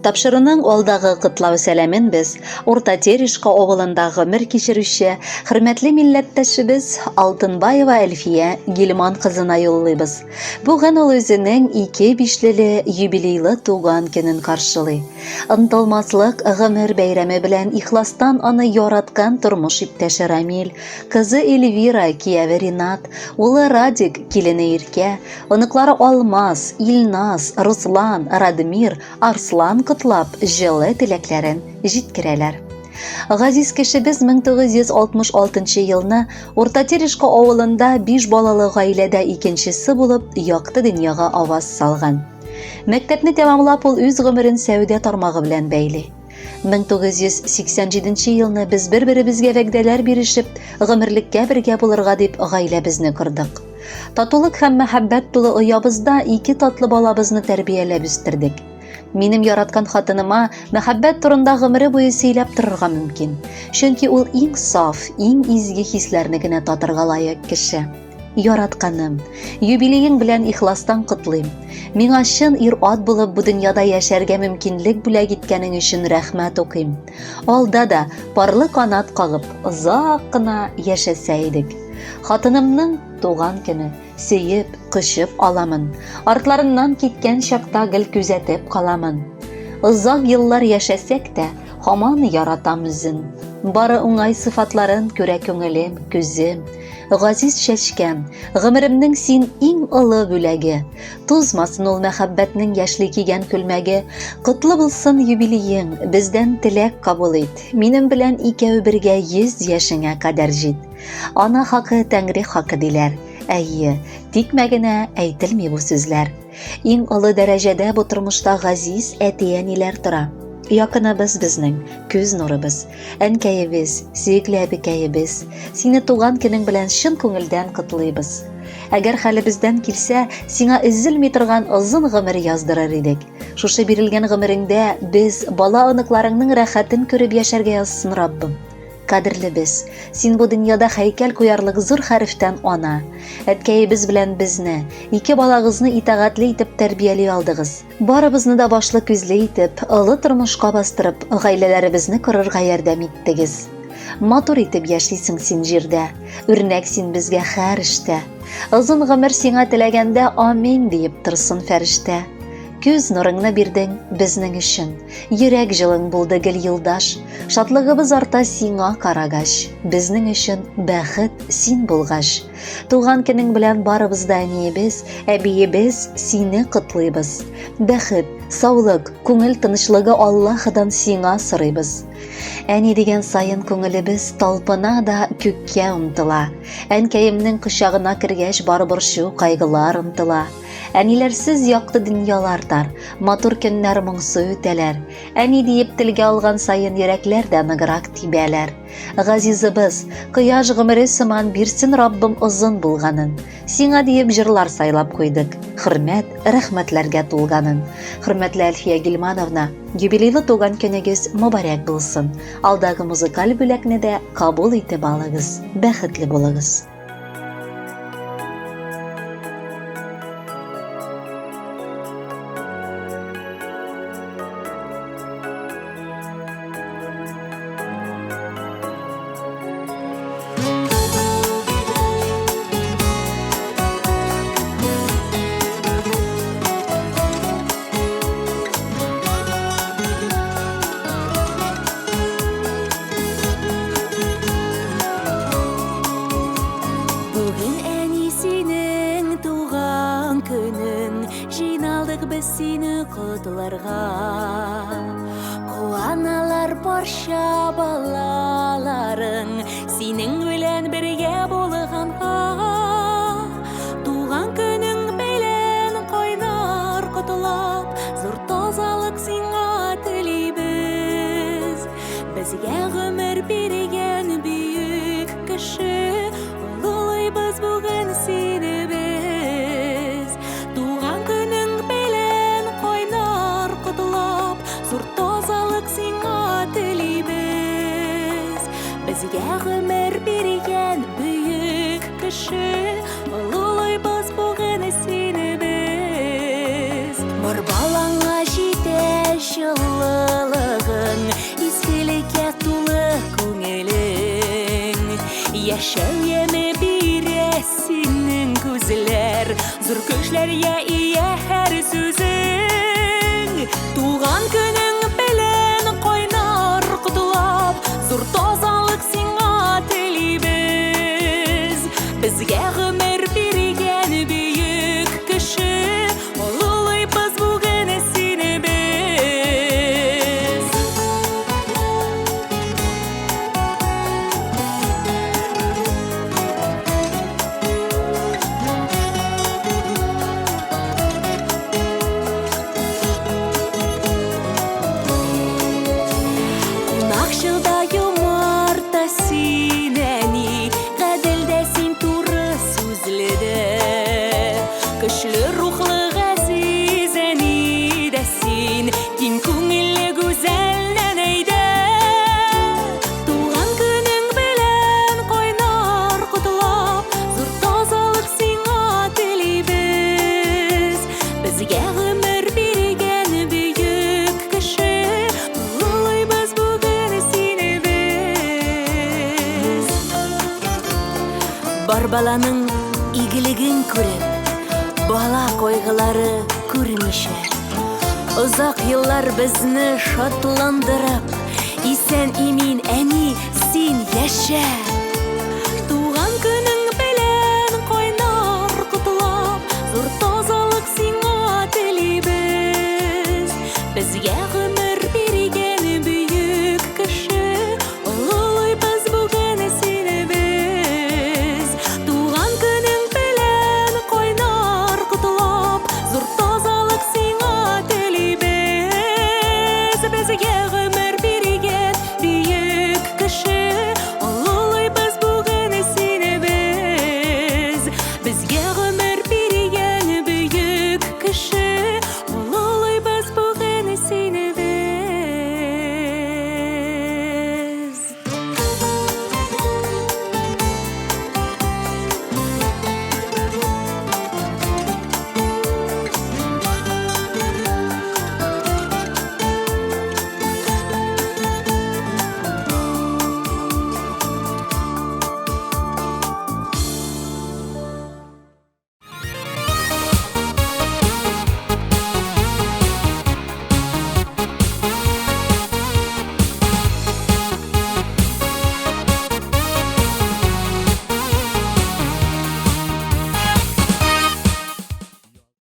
Тапшырының алдағы кытлау сәламен без Урта Терешка авылында гомер кичерүче хөрмәтле милләттәшебез Алтынбаева Әлфия Гилман кызына юллыйбыз. Бүген ул үзенең 2 бишлеле юбилейлы туган көнен каршылый. Ынтылмаслык гомер бәйрәме белән ихластан аны яраткан тормыш иптәше Рамил, кызы Эльвира, кияве Ринат, улы Радик, килене Иркә, оныклары Алмаз, Илназ, Руслан, Радмир, Арслан кытлап, җылы теләкләрен җиткерәләр. Газиз кешебез 1966 елны Урта Терешка авылында 5 балалы гаиләдә икенчесе булып якты дөньяга аваз салган. Мәктәпне тәмамлап ул үз гомерен сәүдә тармагы белән бәйли. 1987 елны без бер-беребезгә вәгъдәләр бирешеп, гомерлеккә бергә булырга дип гаиләбезне кордык. Татулык һәм мәхәббәт тулы оябызда 2 татлы балабызны тәрбияләп үстердек. Минем яраткан хатыныма мәхәббәт турында гомере буе сөйләп торырга мөмкин. Чөнки ул иң саф, иң изге хисләрне генә татырга лаек кеше. Яратканым, юбилеең белән ихластан котлыйм. Миңа чын ир-ат булып бу дөньяда яшәргә мөмкинлек бүләк иткәнең өчен рәхмәт укыйм. Алда да парлы канат кагып, озак кына яшәсә идек. Хатынымның туган көне сөеп, кышып аламын. Артларыннан киткән чакта гел күзәтеп каламын. Озак еллар яшәсәк тә, һаман яратам үзен. Бары уңай сыфатларын күрә күңелем, күзем. Газиз чәчкәм, гомеремнең син иң олы бүләге. Тузмасын ул мәхәббәтнең яшьли кигән күлмәге. Котлы булсын юбилеең, бездән теләк кабул ит. Минем белән икәү бергә 100 яшеңә кадәр җит. Ана хакы, Тәңре хакы диләр. Әйе, тикмә генә әйтелми бу сүзләр. Иң олы дәрәҗәдә бу тормышта газиз әти-әниләр тора. Якыныбыз безнең, күз нурыбыз, әнкәебез, сөекле әбекәебез. Сине туган көнең белән чын күңелдән котлыйбыз. Әгәр хәлебездән килсә, сиңа өзелми торган озын гомер яздырыр идек. Шушы бирелгән гомереңдә без бала-оныкларыңның рәхәтен күреп яшәргә язсын Раббым. Кадерле без, син бу дөньяда һәйкәл куярлык зур хәрефтән ана. Әткәебез белән безне, 2 балагызны итәгатьле итеп тәрбияли алдыгыз. Барыбызны да башлы күзле итеп, олы тормышка бастырып, гаиләләребезне корырга ярдәм иттегез. Матур итеп яшисең син җирдә, үрнәк син безгә һәр эштә. Озын гомер сиңа теләгәндә амин диеп торсын фәрештә. Күз нурыңны бирдең безнең өчен, йөрәк җылың булды гел юлдаш. Шатлыгыбыз арта сиңа карагач, безнең өчен бәхет син булгач. Туган көнең белән барыбыз да әниебез, әбиебез сине котлыйбыз. Бәхет, саулык, күңел тынычлыгы Аллаһыдан сиңа сорыйбыз. Әни дигән сайын күңелебез талпына да күккә омтыла. Әнкәемнең кочагына кергәч барыбер шу кайгылар омтыла. Әниләрсез якты дөньялар тар, матур көннәр моңсу үтәләр. Әни диеп телгә алган сайын йөрәкләр дә ныграк тибәләр. Газизыбыз, кояш гомере сыман бирсен Раббым озын булганын. Сиңа диеп җырлар сайлап куйдык. Хөрмәт, рәхмәтләргә тулганын. Хөрмәтле Әлфия Гилмановна, юбилейлы туган көнегез мөбарәк булсын. Алдагы музыкаль бүләкне дә кабул итеп алыгыз. Бәхетле булыгыз. Без сине котларга, куаналар барча балаларың, синең белән бергә булганга. Туган көнең белән кайнар котлап, зур тазалык сиңа телибез. Безгә гомер биргән бөек кеше, улылыйбыз бүген сине без. Туган көнең белән кайнар котлап, зур тазалык сиңа телибез. Безгә гомер биргән бөек кеше, улылыйбыз бүген сине без. Бар балаңа җитә җылы Яшәүеме бирәсинең күзләр, зур көчләргә ия һәр сүзең. Туган көнең белән кайнар котлап, зур тазалык сиңа телибез. Безгә гомер биргән бөек кеше, олылыйбыз бүген сине без. Нақшылда юмарта син әни, гаделдә син туры сүзледе. Көчле рухлы газиз әни дә син, киң күңелле гүзәл нәнәйдә. Туган көнең белән кайнар котлап, зур тазалык сиңа телибез. Безгә гомер биргән бөек кеше, олылыйбыз бүген сине без. Бар баланың игелеген күреп, бала кайгылары күрмичә, озак еллар безне шатландырып, исән имин әни син яшә. Туган көнең белән кайнар котлап, зур тазалык сиңа телибез. Безгә